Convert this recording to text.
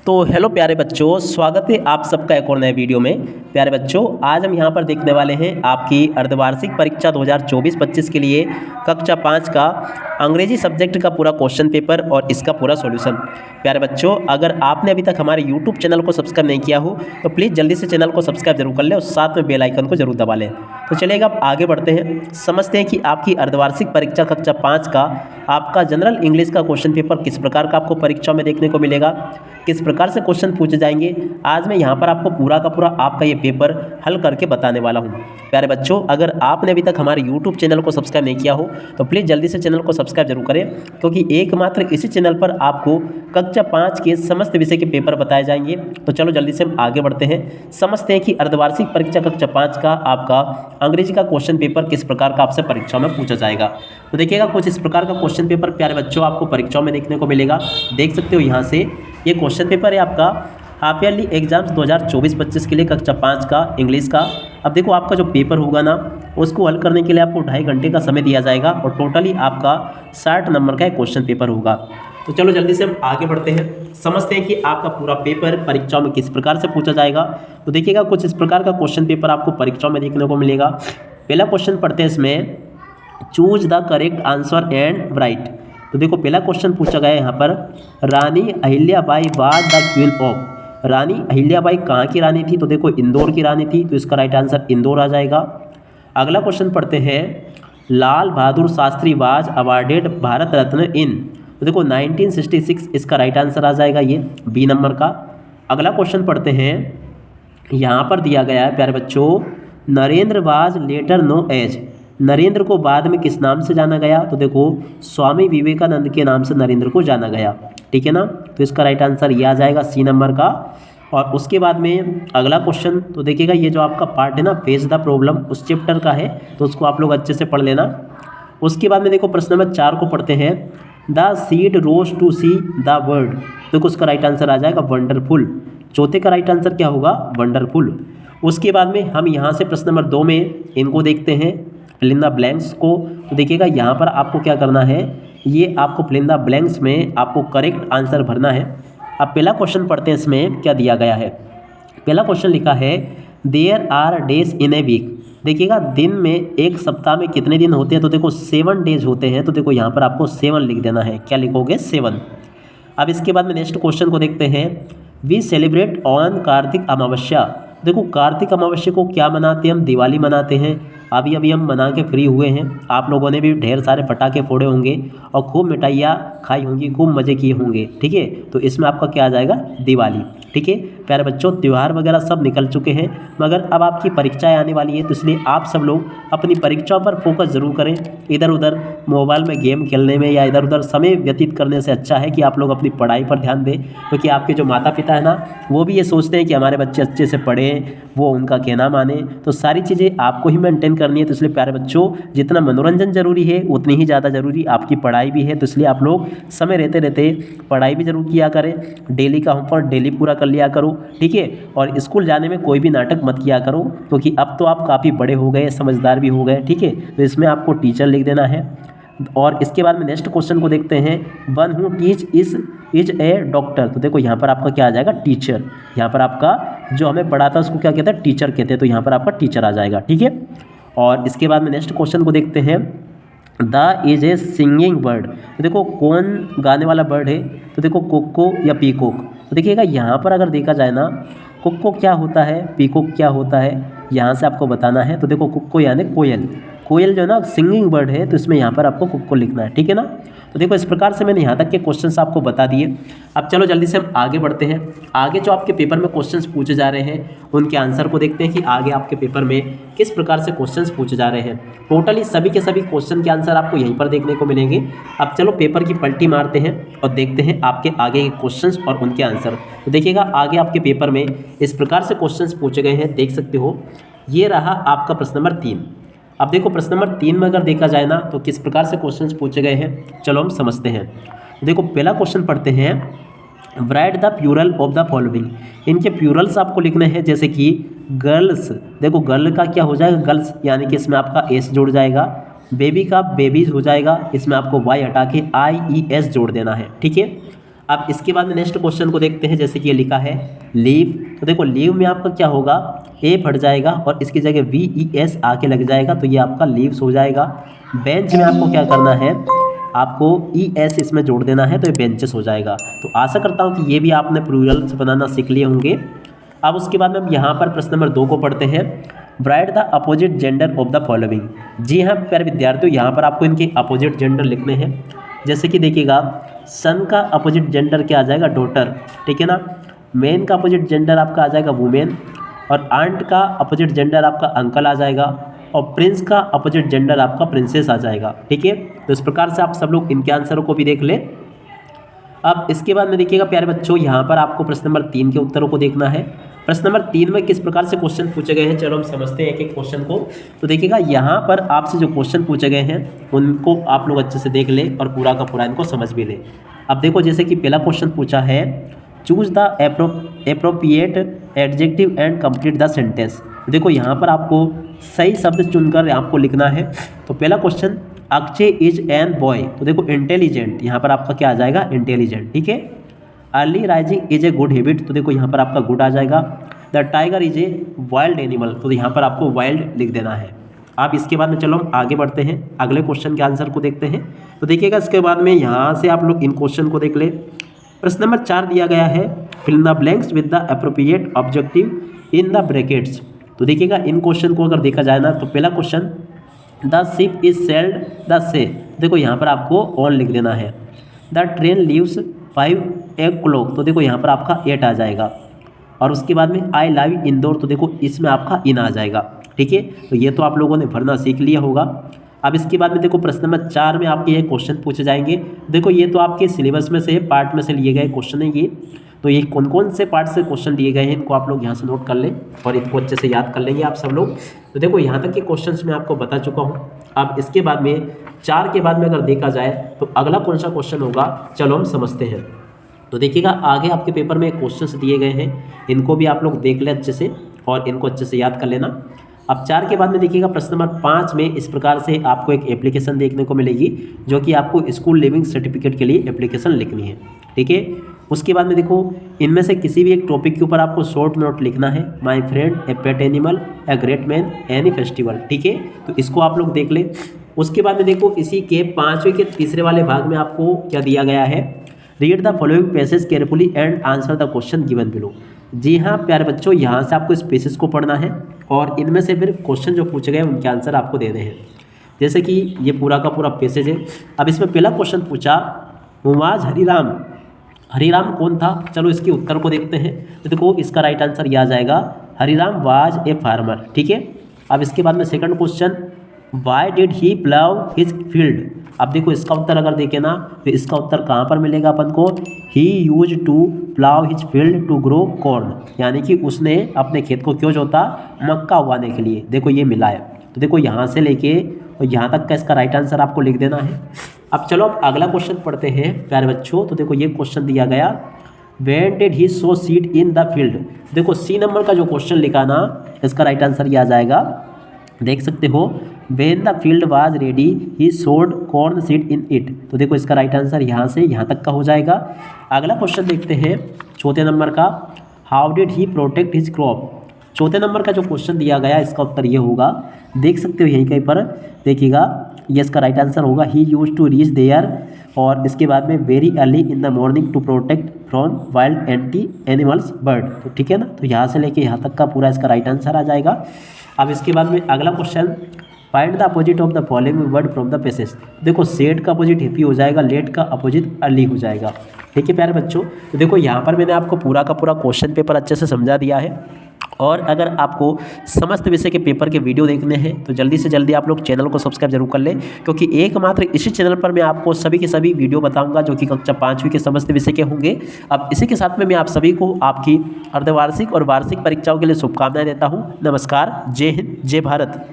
तो हेलो प्यारे बच्चों, स्वागत है आप सबका एक और नए वीडियो में। प्यारे बच्चों, आज हम यहाँ पर देखने वाले हैं आपकी अर्धवार्षिक परीक्षा 2024-25 के लिए कक्षा 5 का अंग्रेजी सब्जेक्ट का पूरा क्वेश्चन पेपर और इसका पूरा सॉल्यूशन। प्यारे बच्चों, अगर आपने अभी तक हमारे यूट्यूब चैनल को सब्सक्राइब नहीं किया हो तो प्लीज़ जल्दी से चैनल को सब्सक्राइब जरूर कर लें और साथ में बेल आइकन को जरूर दबा लें। तो चलिएगा अब आगे बढ़ते हैं, समझते हैं कि आपकी अर्धवार्षिक परीक्षा कक्षा 5 का आपका जनरल इंग्लिश का क्वेश्चन पेपर किस प्रकार का आपको परीक्षा में देखने को मिलेगा, किस प्रकार से क्वेश्चन पूछे जाएंगे। आज मैं यहाँ पर आपको पूरा का पूरा आपका ये पेपर हल करके बताने वाला हूँ। प्यारे बच्चों, अगर आपने अभी तक हमारे YouTube चैनल को सब्सक्राइब नहीं किया हो तो प्लीज़ जल्दी से चैनल को सब्सक्राइब जरूर करें, क्योंकि एकमात्र इसी चैनल पर आपको कक्षा 5 के समस्त विषय के पेपर बताए जाएंगे। तो चलो जल्दी से हम आगे बढ़ते हैं, समझते हैं कि अर्धवार्षिक परीक्षा कक्षा 5 का आपका अंग्रेजी का क्वेश्चन पेपर किस प्रकार का आपसे परीक्षा में पूछा जाएगा। तो देखिएगा, कुछ इस प्रकार का क्वेश्चन पेपर प्यारे बच्चों आपको परीक्षाओं में देखने को मिलेगा। देख सकते हो यहाँ से ये क्वेश्चन पेपर है आपका हाफ ईयरली एग्जाम्स 2024-25 के लिए कक्षा 5 का इंग्लिश का। अब देखो, आपका जो पेपर होगा ना, उसको हल करने के लिए आपको 2.5 घंटे का समय दिया जाएगा और टोटली आपका 60 नंबर का एक क्वेश्चन पेपर होगा। तो चलो जल्दी से हम आगे बढ़ते हैं, समझते हैं कि आपका पूरा पेपर परीक्षाओं में किस प्रकार से पूछा जाएगा। तो देखिएगा, कुछ इस प्रकार का क्वेश्चन पेपर आपको परीक्षाओं में देखने को मिलेगा। पहला क्वेश्चन पढ़ते हैं, इसमें choose the correct answer and write. तो देखो, पहला क्वेश्चन पूछा गया है यहाँ पर, Rani Ahilyabai was the queen of. Rani Ahilyabai कहाँ की रानी थी? तो देखो, इंदौर की रानी थी, तो इसका राइट आंसर इंदौर आ जाएगा। अगला क्वेश्चन पढ़ते हैं, लाल बहादुर शास्त्री वाज अवार्डेड भारत रत्न इन। तो देखो 1966 इसका राइट आंसर आ जाएगा, ये बी नंबर का। अगला क्वेश्चन पढ़ते हैं, यहाँ पर दिया गया है प्यारे बच्चों, Narendra was later known as. Narendra को बाद में किस नाम से जाना गया? तो देखो, स्वामी विवेकानंद के नाम से नरेंद्र को जाना गया, ठीक है ना। तो इसका राइट आंसर ये आ जाएगा, सी नंबर का। और उसके बाद में अगला क्वेश्चन, तो देखिएगा ये जो आपका पार्ट है ना, फेस द प्रॉब्लम, उस चैप्टर का है, तो उसको आप लोग अच्छे से पढ़ लेना। उसके बाद में देखो प्रश्न नंबर 4 को पढ़ते हैं, the seed rose to see the word. देखो उसका राइट आंसर आ जाएगा वंडरफुल। चौथे का राइट आंसर क्या होगा? वंडरफुल। उसके बाद में हम यहाँ से प्रश्न नंबर 2 में इनको देखते हैं, फिल इन द ब्लैंक्स को। तो देखिएगा यहाँ पर आपको क्या करना है, ये आपको फिल इन द ब्लैंक्स में आपको करेक्ट आंसर भरना है। अब पहला क्वेश्चन पढ़ते हैं, इसमें क्या दिया गया है। पहला क्वेश्चन लिखा है, there are days in a week. देखिएगा, दिन में एक सप्ताह में कितने दिन होते हैं? तो देखो 7 डेज होते हैं, तो देखो यहाँ पर आपको 7 लिख देना है। क्या लिखोगे? 7। अब इसके बाद में नेक्स्ट क्वेश्चन को देखते हैं, वी सेलिब्रेट ऑन कार्तिक अमावस्या। देखो कार्तिक अमावस्या को क्या मनाते हैं? हम दिवाली मनाते हैं। अभी हम मना के फ्री हुए हैं, आप लोगों ने भी ढेर सारे पटाखे फोड़े होंगे और खूब मिठाइयाँ खाई होंगी, खूब मज़े किए होंगे, ठीक है। तो इसमें आपका क्या आ जाएगा? दिवाली, ठीक है। प्यारे बच्चों, त्यौहार वगैरह सब निकल चुके हैं, मगर अब आपकी परीक्षाएं आने वाली है, तो इसलिए आप सब लोग अपनी परीक्षाओं पर फोकस ज़रूर करें। इधर उधर मोबाइल में गेम खेलने में या इधर उधर समय व्यतीत करने से अच्छा है कि आप लोग अपनी पढ़ाई पर ध्यान दें, क्योंकि आपके जो माता पिता है ना, वो भी ये सोचते हैं कि हमारे बच्चे अच्छे से पढ़ें, वो उनका कहना माने। तो सारी चीज़ें आपको ही मेंटेन करनी है। तो इसलिए प्यारे बच्चों, जितना मनोरंजन जरूरी है उतनी ही ज़्यादा ज़रूरी आपकी पढ़ाई भी है। तो इसलिए आप लोग समय रहते रहते पढ़ाई भी जरूर किया करें, डेली का होमवर्क डेली पूरा कर लिया करो, ठीक है। और स्कूल जाने में कोई भी नाटक मत किया करो, क्योंकि अब तो आप काफ़ी बड़े हो गए, समझदार भी हो गए, ठीक है। तो इसमें आपको टीचर लिख देना है। और इसके बाद में नेक्स्ट क्वेश्चन को देखते हैं, one who teach is a doctor. तो देखो यहाँ पर आपका क्या आ जाएगा? टीचर। यहाँ पर आपका जो हमें पढ़ाता है उसको क्या कहते हैं? टीचर कहते हैं। तो यहाँ पर आपका टीचर आ जाएगा, ठीक है। और इसके बाद में नेक्स्ट क्वेश्चन को देखते हैं, the is A singing bird. तो देखो कौन गाने वाला बर्ड है? तो देखो कोको या पीकॉक। तो देखिएगा यहाँ पर अगर देखा जाए ना, कोको क्या होता है, पीकॉक क्या होता है, यहाँ से आपको बताना है। तो देखो कोको यानी कोयल, कोयल जो है ना सिंगिंग बर्ड है, तो इसमें यहाँ पर आपको कोको लिखना है, ठीक है ना। तो देखो इस प्रकार से मैंने यहाँ तक के क्वेश्चंस आपको बता दिए। अब चलो जल्दी से हम आगे बढ़ते हैं। आगे जो आपके पेपर में क्वेश्चंस पूछे जा रहे हैं उनके आंसर को देखते हैं कि आगे आपके पेपर में किस प्रकार से क्वेश्चंस पूछे जा रहे हैं। टोटली सभी के सभी क्वेश्चन के आंसर आपको यहीं पर देखने को मिलेंगे। अब चलो पेपर की पलटी मारते हैं और देखते हैं आपके आगे के क्वेश्चंस और उनके आंसर। तो देखिएगा, आगे आपके पेपर में इस प्रकार से क्वेश्चंस पूछे गए हैं, देख सकते हो। ये रहा आपका प्रश्न नंबर 3। अब देखो प्रश्न नंबर 3 में अगर देखा जाए ना, तो किस प्रकार से क्वेश्चंस पूछे गए हैं, चलो हम समझते हैं। देखो पहला क्वेश्चन पढ़ते हैं, write the plural of the following. इनके प्लूरल्स आपको लिखने हैं, जैसे कि गर्ल्स। देखो गर्ल का क्या हो जाएगा? गर्ल्स, यानी कि इसमें आपका एस जुड़ जाएगा। बेबी का बेबीज हो जाएगा, इसमें आपको वाई हटा के IES जोड़ देना है, ठीक है। अब इसके बाद में नेक्स्ट क्वेश्चन को देखते हैं, जैसे कि ये लिखा है लीव। तो देखो लीव में आपका क्या होगा, ए फट जाएगा और इसकी जगह VES आके लग जाएगा, तो ये आपका लीव्स हो जाएगा। बेंच में आपको क्या करना है, आपको ES इसमें जोड़ देना है, तो ये बेंचेस हो जाएगा। तो आशा करता हूँ कि ये भी आपने प्लूरल्स बनाना सीख लिए होंगे। अब उसके बाद में हम यहाँ पर प्रश्न नंबर 2 को पढ़ते हैं। Write the opposite gender of the following. जी हाँ प्यारे विद्यार्थियों, यहाँ पर आपको इनके अपोजिट जेंडर लिखने हैं। जैसे कि देखिएगा, सन का अपोजिट जेंडर क्या आ जाएगा, डॉटर, ठीक है ना। मैन का अपोजिट जेंडर आपका आ जाएगा वुमेन, और आंट का अपोजिट जेंडर आपका अंकल आ जाएगा, और प्रिंस का अपोजिट जेंडर आपका प्रिंसेस आ जाएगा, ठीक है। तो इस प्रकार से आप सब लोग इनके आंसरों को भी देख लें। अब इसके बाद में देखिएगा प्यारे बच्चों, यहाँ पर आपको प्रश्न नंबर 3 के उत्तरों को देखना है। प्रश्न नंबर 3 में किस प्रकार से क्वेश्चन पूछे गए हैं, चलो हम समझते हैं एक एक क्वेश्चन को। तो देखिएगा, यहाँ पर आपसे जो क्वेश्चन पूछे गए हैं उनको आप लोग अच्छे से देख लें और पूरा का पूरा इनको समझ भी लें। अब देखो, जैसे कि पहला क्वेश्चन पूछा है, choose the appropriate adjective and complete the sentence. देखो यहाँ पर आपको सही शब्द चुनकर आपको लिखना है। तो पहला question, Akshay is an boy. तो देखो इंटेलिजेंट, यहाँ पर आपका क्या आ जाएगा, इंटेलिजेंट, ठीक है। Early rising is a good habit. तो देखो यहाँ पर आपका गुड आ जाएगा। The tiger is a wild animal. तो यहाँ पर आपको वाइल्ड लिख देना है। आप इसके बाद में चलो हम आगे बढ़ते हैं, अगले क्वेश्चन के आंसर को देखते हैं। तो देखिएगा, इसके बाद में यहाँ से आप लोग इन क्वेश्चन को देख ले। प्रश्न नंबर 4 दिया गया है, fill the blanks with the appropriate objective in the brackets. तो देखिएगा, इन क्वेश्चन को अगर देखा जाए ना, तो पहला question, the ship is sailed the से। देखो यहाँ पर आपको ऑन लिख देना है। The train leaves 5 o'clock। तो देखो यहाँ पर आपका 8 आ जाएगा। और उसके बाद में आई लव इंदौर। तो देखो इसमें आपका इन आ जाएगा, ठीक है। तो ये तो आप लोगों ने भरना सीख लिया होगा। अब इसके बाद में देखो, प्रश्न नंबर 4 में आपके ये क्वेश्चन पूछे जाएंगे। देखो ये तो आपके सिलेबस में से, पार्ट में से लिए गए क्वेश्चन है ये। तो ये कौन कौन से पार्ट से क्वेश्चन दिए गए हैं, इनको आप लोग यहाँ से नोट कर लें और इनको अच्छे से याद कर लेंगे आप सब लोग। तो देखो यहाँ तक के क्वेश्चंस मैं आपको बता चुका हूँ। अब इसके बाद में 4 के बाद में अगर देखा जाए तो अगला कौन सा क्वेश्चन होगा, चलो हम समझते हैं। तो देखिएगा, आगे आपके पेपर में क्वेश्चंस दिए गए हैं, इनको भी आप लोग देख लें अच्छे से और इनको अच्छे से याद कर लेना। अब 4 के बाद में देखिएगा, प्रश्न नंबर 5 में इस प्रकार से आपको एक एप्लीकेशन देखने को मिलेगी, जो कि आपको स्कूल लिविंग सर्टिफिकेट के लिए एप्लीकेशन लिखनी है, ठीक है। उसके बाद में देखो, इनमें से किसी भी एक टॉपिक के ऊपर आपको शॉर्ट नोट लिखना है। My friend, A pet animal, a great man, any festival, ठीक है। तो इसको आप लोग देख ले। उसके बाद में देखो, इसी के 5वें के तीसरे वाले भाग में आपको क्या दिया गया है, read the following passage carefully and answer the question given below. जी हाँ प्यारे बच्चों, यहाँ से आपको इस पैसेज को पढ़ना है और इनमें से फिर क्वेश्चन जो पूछे गए उनके आंसर आपको देने हैं। जैसे कि ये पूरा का पूरा पैसेज है। अब इसमें पहला क्वेश्चन पूछा, मुआज हरिराम। हरिराम कौन था, चलो इसके उत्तर को देखते हैं। तो देखो इसका राइट आंसर यह आ जाएगा, हरिराम वाज ए फार्मर, ठीक है। अब इसके बाद में second question, why did he plough his field. अब देखो इसका उत्तर अगर देखें ना, तो इसका उत्तर कहाँ पर मिलेगा अपन को, he use to plough his field to grow corn. यानी कि उसने अपने खेत को क्यों जोता, मक्का उगाने के लिए। देखो ये मिला है। तो देखो यहाँ से लेके और यहाँ तक का इसका राइट आंसर आपको लिख देना है। अब चलो अब अगला क्वेश्चन पढ़ते हैं प्यारे बच्चों। तो देखो ये क्वेश्चन दिया गया, when did he so seed in the field. देखो C नंबर का जो क्वेश्चन लिखा ना, इसका राइट आंसर ये आ जाएगा, देख सकते हो, when the field was ready he sowed corn seed in it. तो देखो इसका राइट आंसर यहाँ से यहाँ तक का हो जाएगा। अगला क्वेश्चन देखते हैं चौथे नंबर का, how did he protect his crop. चौथे नंबर का जो क्वेश्चन दिया गया, इसका उत्तर ये होगा, देख सकते हो यहीं कहीं पर देखिएगा, ये इसका राइट आंसर होगा, he use to reach there. और इसके बाद में very early in the morning to protect from wild anti animals bird. तो ठीक है ना, तो यहाँ से लेके यहाँ तक का पूरा इसका राइट आंसर आ जाएगा। अब इसके बाद में अगला question, find the opposite of the following word from the passage. देखो सेड का अपोजिट हैप्पी हो जाएगा, लेट का अपोजिट अर्ली हो जाएगा, ठीक है प्यारे बच्चों। तो देखो यहाँ पर मैंने आपको पूरा का पूरा क्वेश्चन पेपर अच्छे से समझा दिया है। और अगर आपको समस्त विषय के पेपर के वीडियो देखने हैं तो जल्दी से जल्दी आप लोग चैनल को सब्सक्राइब जरूर कर लें, क्योंकि एकमात्र इसी चैनल पर मैं आपको सभी के सभी वीडियो बताऊंगा जो कि कक्षा 5वीं के समस्त विषय के होंगे। अब इसी के साथ में मैं आप सभी को आपकी अर्धवार्षिक और वार्षिक परीक्षाओं के लिए शुभकामनाएं देता हूं। नमस्कार, जय हिंद, जय भारत।